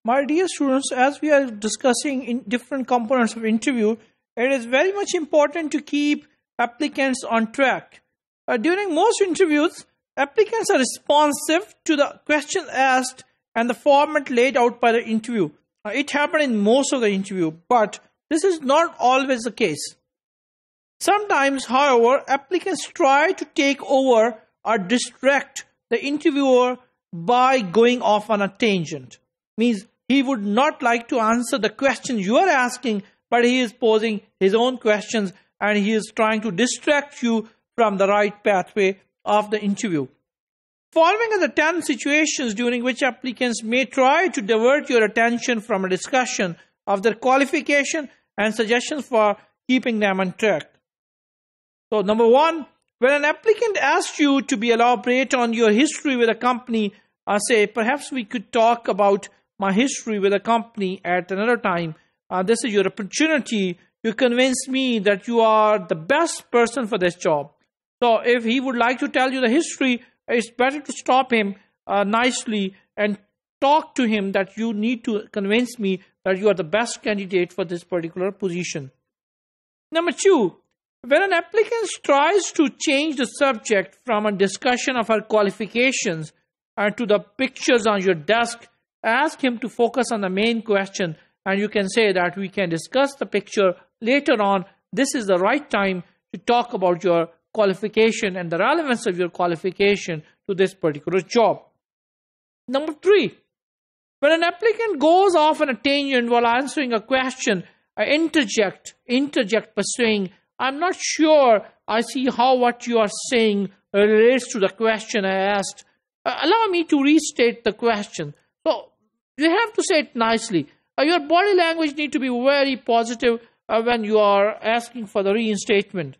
My dear students, as we are discussing in different components of interview, it is very much important to keep applicants on track. During most interviews, applicants are responsive to the question asked and the format laid out by the interview. It happened in most of the interview, but this is not always the case. Sometimes, however, applicants try to take over or distract the interviewer by going off on a tangent. Means he would not like to answer the question you are asking, but he is posing his own questions and he is trying to distract you from the right pathway of the interview. Following are the 10 situations during which applicants may try to divert your attention from a discussion of their qualification and suggestions for keeping them on track. So, number 1, when an applicant asks you to be elaborate on your history with a company, say, perhaps we could talk about my history with a company at another time. This is your opportunity to convince me that you are the best person for this job. So if he would like to tell you the history, it's better to stop him nicely and talk to him that you need to convince me that you are the best candidate for this particular position. Number 2, when an applicant tries to change the subject from a discussion of her qualifications to the pictures on your desk, ask him to focus on the main question, and you can say that we can discuss the picture later on. This is the right time to talk about your qualification and the relevance of your qualification to this particular job. Number 3, when an applicant goes off on a tangent while answering a question, interject by saying, I'm not sure I see how what you are saying relates to the question I asked. Allow me to restate the question. So you have to say it nicely. Your body language needs to be very positive when you are asking for the reinstatement.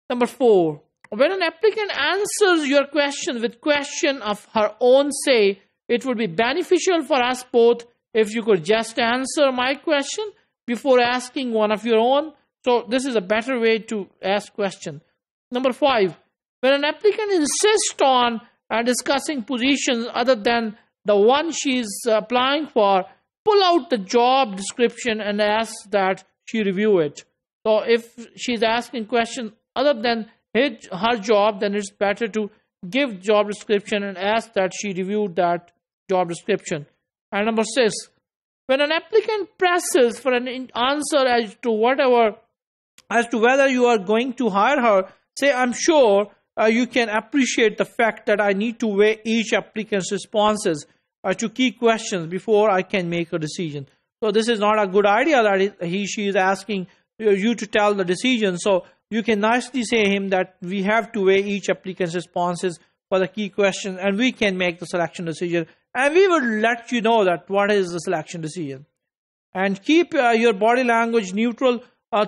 Number 4, when an applicant answers your question with question of her own say, it would be beneficial for us both if you could just answer my question before asking one of your own. So this is a better way to ask question. Number 5, when an applicant insists on discussing positions other than the one she is applying for, pull out the job description and ask that she review it. So if she's asking questions other than her job, then it's better to give job description and ask that she review that job description. And number 6, when an applicant presses for an answer as to whether you are going to hire her, say, I'm sure you can appreciate the fact that I need to weigh each applicant's responses to key questions before I can make a decision. So this is not a good idea that she is asking you to tell the decision. So you can nicely say him that we have to weigh each applicant's responses for the key questions and we can make the selection decision. And we will let you know that what is the selection decision. And keep your body language neutral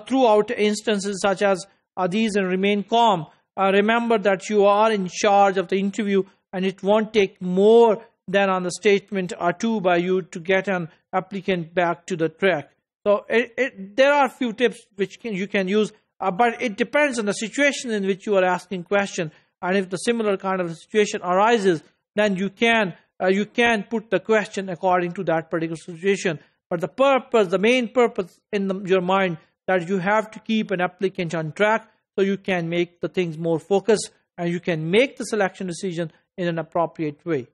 throughout instances such as these and remain calm. Remember that you are in charge of the interview and it won't take more than on the statement or two by you to get an applicant back to the track. So there are a few tips which you can use, but it depends on the situation in which you are asking question. And if the similar kind of situation arises, then you can put the question according to that particular situation. But the main purpose in your mind that you have to keep an applicant on track so you can make the things more focused and you can make the selection decision in an appropriate way.